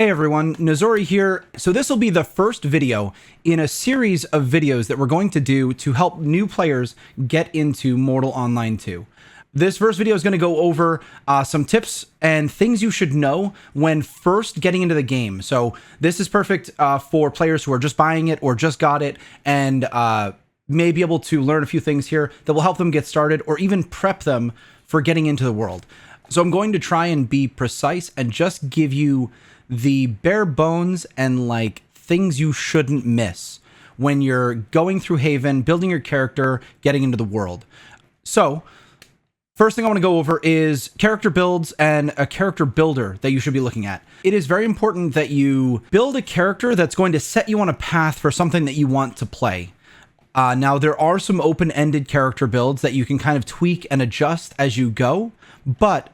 Hey everyone, Nazori here. So this will be the first video in a series of videos that we're going to do to help new players get into Mortal Online 2. This first video is going to go over some tips and things you should know when first getting into the game. So this is perfect for players who are just buying it or just got it and may be able to learn a few things here that will help them get started or even prep them for getting into the world. So I'm going to try and be precise and just give you the bare bones and like things you shouldn't miss when you're going through Haven, building your character, getting into the world. So first thing I want to go over is character builds and a character builder that you should be looking at. It is very important that you build a character that's going to set you on a path for something that you want to play. Now, there are some open-ended character builds that you can kind of tweak and adjust as you go, but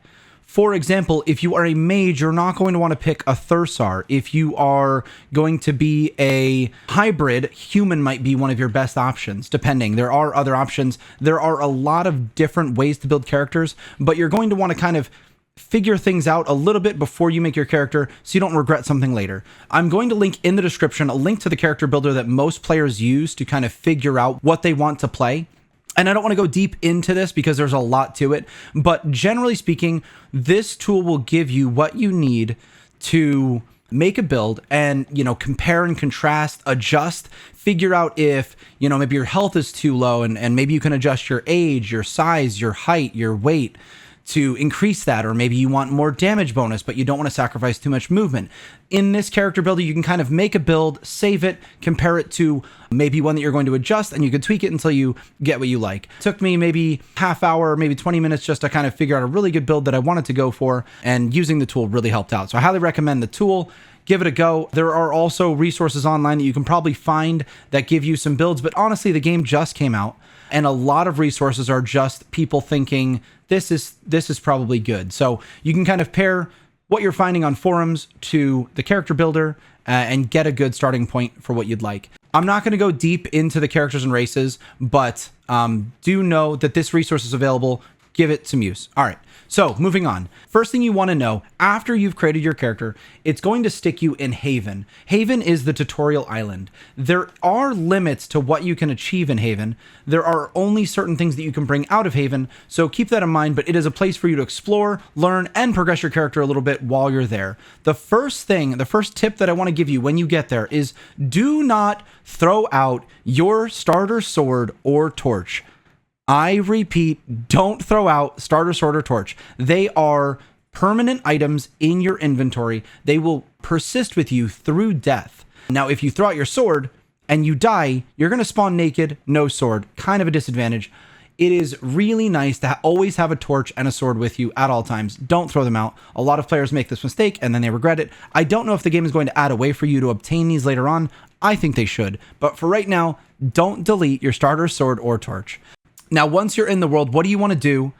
for example, if you are a mage, you're not going to want to pick a Thursar. If you are going to be a hybrid, human might be one of your best options, depending. There are other options. There are a lot of different ways to build characters, but you're going to want to kind of figure things out a little bit before you make your character so you don't regret something later. I'm going to link in the description a link to the character builder that most players use to kind of figure out what they want to play. And I don't want to go deep into this because there's a lot to it, but generally speaking, this tool will give you what you need to make a build and, compare and contrast, adjust, figure out if, maybe your health is too low and maybe you can adjust your age, your size, your height, your weight to increase that, or maybe you want more damage bonus, but you don't want to sacrifice too much movement. In this character builder, you can kind of make a build, save it, compare it to maybe one that you're going to adjust, and you can tweak it until you get what you like. It took me maybe half hour, maybe 20 minutes just to kind of figure out a really good build that I wanted to go for, and using the tool really helped out. So I highly recommend the tool. Give it a go. There are also resources online that you can probably find that give you some builds, but honestly, the game just came out, and a lot of resources are just people thinking this is probably good. So you can kind of pair what you're finding on forums to the character builder and get a good starting point for what you'd like. I'm not going to go deep into the characters and races, but do know that this resource is available. Give it some use. All right. So moving on. First thing you want to know after you've created your character, it's going to stick you in Haven. Haven is the tutorial island. There are limits to what you can achieve in Haven. There are only certain things that you can bring out of Haven, so keep that in mind, but it is a place for you to explore, learn, and progress your character a little bit while you're there. The first tip that I want to give you when you get there is do not throw out your starter sword or torch. I repeat, don't throw out starter sword or torch. They are permanent items in your inventory. They will persist with you through death. Now, if you throw out your sword and you die, you're going to spawn naked, no sword, kind of a disadvantage. It is really nice to always have a torch and a sword with you at all times. Don't throw them out. A lot of players make this mistake and then they regret it. I don't know if the game is going to add a way for you to obtain these later on. I think they should. But for right now, don't delete your starter sword or torch. Now, once you're in the world, what do you want to do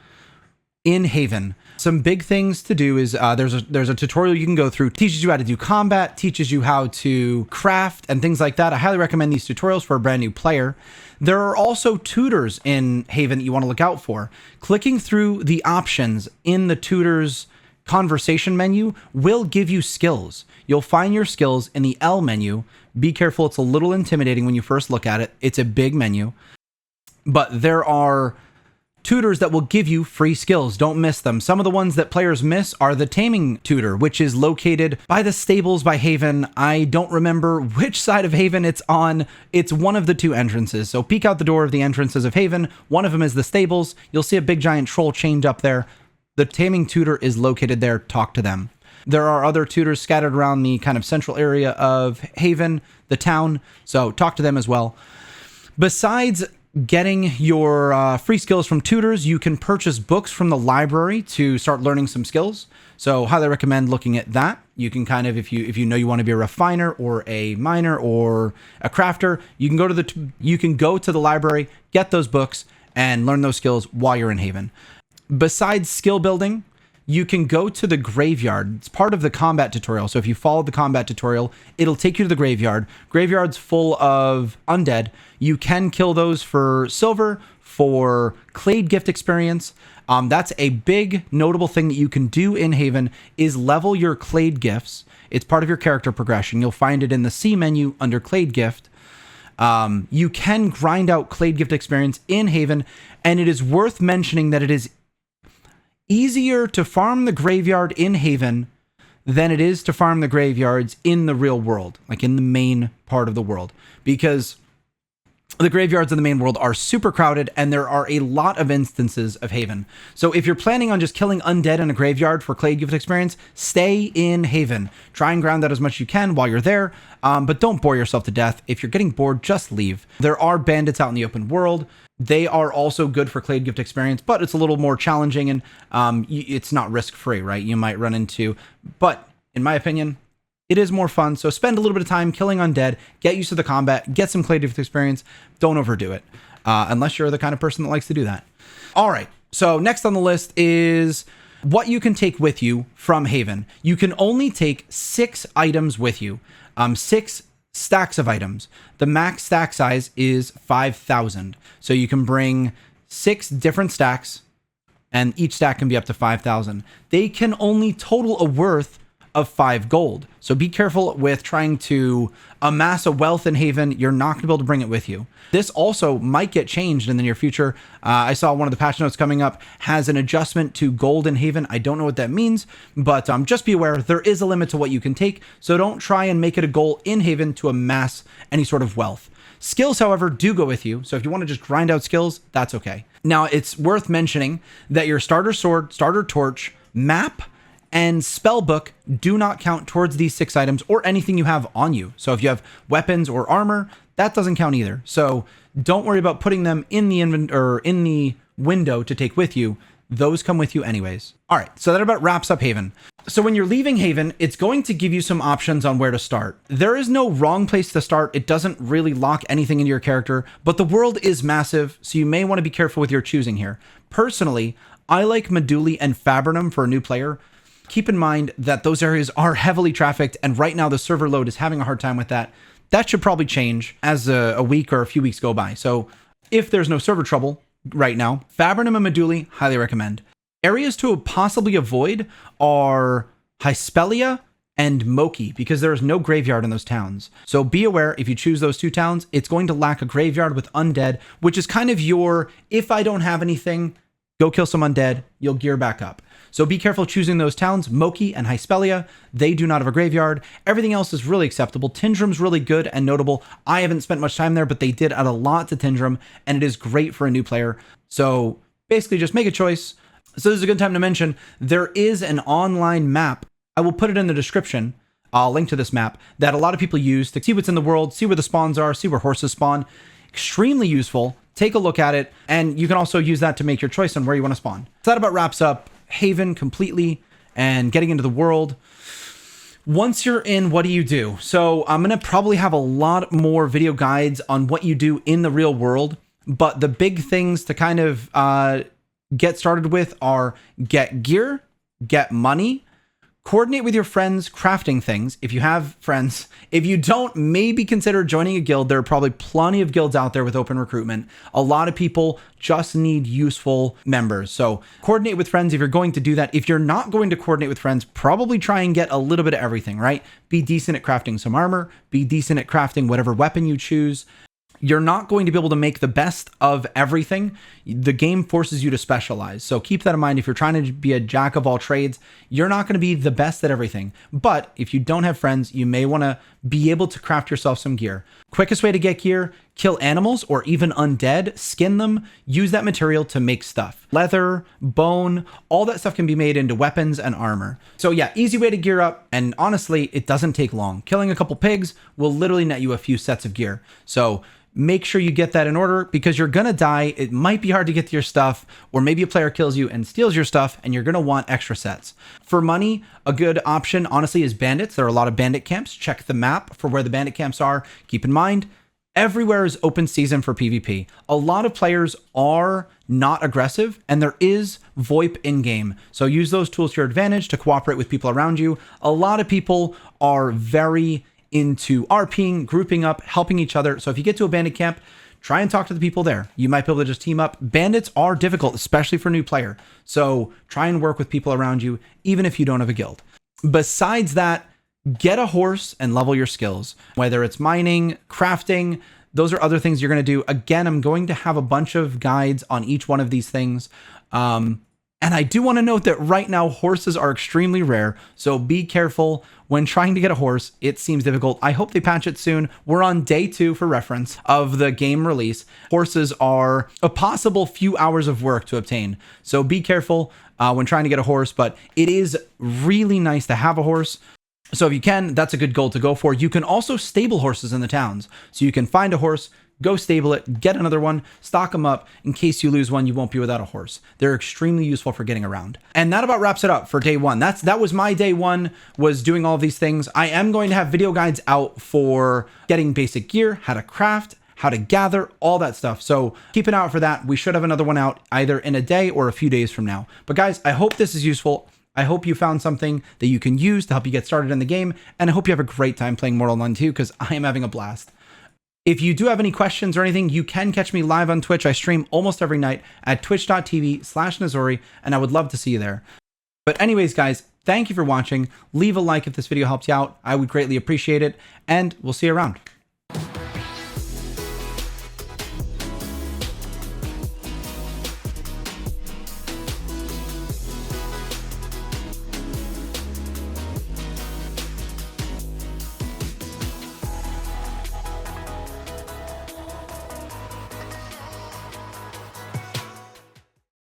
in Haven? Some big things to do is there's a tutorial you can go through. It teaches you how to do combat, teaches you how to craft and things like that. I highly recommend these tutorials for a brand new player. There are also tutors in Haven that you want to look out for. Clicking through the options in the tutors conversation menu will give you skills. You'll find your skills in the L menu. Be careful, it's a little intimidating when you first look at it. It's a big menu. But there are tutors that will give you free skills. Don't miss them. Some of the ones that players miss are the taming tutor, which is located by the stables by Haven. I don't remember which side of Haven it's on. It's one of the two entrances. So peek out the door of the entrances of Haven. One of them is the stables. You'll see a big giant troll chained up there. The taming tutor is located there. Talk to them. There are other tutors scattered around the kind of central area of Haven, the town. So talk to them as well. Besides getting your free skills from tutors, you can purchase books from the library to start learning some skills. So highly recommend looking at that. You can kind of, if you know you want to be a refiner or a miner or a crafter, you can go to the library, get those books, and learn those skills while you're in Haven. Besides skill building, you can go to the graveyard. It's part of the combat tutorial. So if you follow the combat tutorial, it'll take you to the graveyard. Graveyard's full of undead. You can kill those for silver, for clade gift experience. That's a big notable thing that you can do in Haven is level your clade gifts. It's part of your character progression. You'll find it in the C menu under Clade Gift. You can grind out Clade Gift experience in Haven, and it is worth mentioning that it is easier to farm the graveyard in Haven than it is to farm the graveyards in the real world, like in the main part of the world, because the graveyards in the main world are super crowded, and there are a lot of instances of Haven. So if you're planning on just killing undead in a graveyard for Clade Gift experience, stay in Haven. Try and ground that as much as you can while you're there, but don't bore yourself to death. If you're getting bored, just leave. There are bandits out in the open world. They are also good for Clade Gift experience, but it's a little more challenging, and it's not risk-free, right? You might run into, but in my opinion, it is more fun. So spend a little bit of time killing undead, get used to the combat, get some Clade Gift experience. Don't overdo it, unless you're the kind of person that likes to do that. All right, so next on the list is what you can take with you from Haven. You can only take 6 items with you, 6 stacks of items. The max stack size is 5,000. So you can bring 6 different stacks, and each stack can be up to 5,000. They can only total a worth of 5 gold. So be careful with trying to amass a wealth in Haven. You're not going to be able to bring it with you. This also might get changed in the near future. I saw one of the patch notes coming up has an adjustment to gold in Haven. I don't know what that means, but just be aware there is a limit to what you can take. So don't try and make it a goal in Haven to amass any sort of wealth. Skills, however, do go with you. So if you want to just grind out skills, that's okay. Now, it's worth mentioning that your starter sword, starter torch, map, and spellbook do not count towards these 6 items or anything you have on you. So if you have weapons or armor, that doesn't count either. So don't worry about putting them in the or in the window to take with you. Those come with you anyways. All right, so that about wraps up Haven. So when you're leaving Haven, it's going to give you some options on where to start. There is no wrong place to start. It doesn't really lock anything into your character, but the world is massive, so you may want to be careful with your choosing here. Personally, I like Meduli and Fabrinum for a new player. Keep in mind that those areas are heavily trafficked, and right now the server load is having a hard time with that. That should probably change as a week or a few weeks go by. So if there's no server trouble right now, Fabrinum and Meduli, highly recommend. Areas to possibly avoid are Hyspelia and Moki, because there is no graveyard in those towns. So be aware, if you choose those 2 towns, it's going to lack a graveyard with undead, which is kind of your, if I don't have anything, go kill some undead, you'll gear back up. So be careful choosing those towns. Moki and Hyspelia, they do not have a graveyard. Everything else is really acceptable. Tindrum's really good and notable. I haven't spent much time there, but they did add a lot to Tindrum, and it is great for a new player. So basically just make a choice. So this is a good time to mention, there is an online map. I will put it in the description. I'll link to this map that a lot of people use to see what's in the world, see where the spawns are, see where horses spawn. Extremely useful. Take a look at it, and you can also use that to make your choice on where you want to spawn. So that about wraps up Haven completely and getting into the world. Once you're in, what do you do? So I'm going to probably have a lot more video guides on what you do in the real world, but the big things to kind of get started with are get gear, get money, coordinate with your friends crafting things if you have friends. If you don't, maybe consider joining a guild. There are probably plenty of guilds out there with open recruitment. A lot of people just need useful members. So coordinate with friends if you're going to do that. If you're not going to coordinate with friends, probably try and get a little bit of everything, right? Be decent at crafting some armor, be decent at crafting whatever weapon you choose. You're not going to be able to make the best of everything. The game forces you to specialize. So keep that in mind. If you're trying to be a jack of all trades, you're not going to be the best at everything. But if you don't have friends, you may want to be able to craft yourself some gear. Quickest way to get gear, kill animals or even undead, skin them, use that material to make stuff. Leather, bone, all that stuff can be made into weapons and armor. So yeah, easy way to gear up. And honestly, it doesn't take long. Killing a couple pigs will literally net you a few sets of gear. So make sure you get that in order because you're going to die. It might be hard to get to your stuff, or maybe a player kills you and steals your stuff and you're going to want extra sets. For money, a good option, honestly, is bandits. There are a lot of bandit camps. Check the map for where the bandit camps are. Keep in mind, everywhere is open season for PvP. A lot of players are not aggressive and there is VoIP in-game. So use those tools to your advantage to cooperate with people around you. A lot of people are very into RPing, grouping up, helping each other. So if you get to a bandit camp, try and talk to the people there. You might be able to just team up. Bandits are difficult, especially for a new player. So try and work with people around you, even if you don't have a guild. Besides that, get a horse and level your skills, whether it's mining, crafting. Those are other things you're going to do. Again, I'm going to have a bunch of guides on each one of these things. And I do want to note that right now horses are extremely rare, so be careful when trying to get a horse. It seems difficult. I hope they patch it soon. We're on day 2 for reference of the game release. Horses are a possible few hours of work to obtain, so be careful when trying to get a horse, but it is really nice to have a horse. So if you can, that's a good goal to go for. You can also stable horses in the towns. So you can find a horse, go stable it, get another one, stock them up. In case you lose one, you won't be without a horse. They're extremely useful for getting around. And that about wraps it up for day 1. That was my day 1, was doing all of these things. I am going to have video guides out for getting basic gear, how to craft, how to gather, all that stuff. So keep an eye out for that. We should have another one out either in a day or a few days from now. But guys, I hope this is useful. I hope you found something that you can use to help you get started in the game, and I hope you have a great time playing Mortal Online 2, because I am having a blast. If you do have any questions or anything, you can catch me live on Twitch. I stream almost every night at twitch.tv/Nazori, and I would love to see you there. But anyways, guys, thank you for watching. Leave a like if this video helps you out. I would greatly appreciate it, and we'll see you around.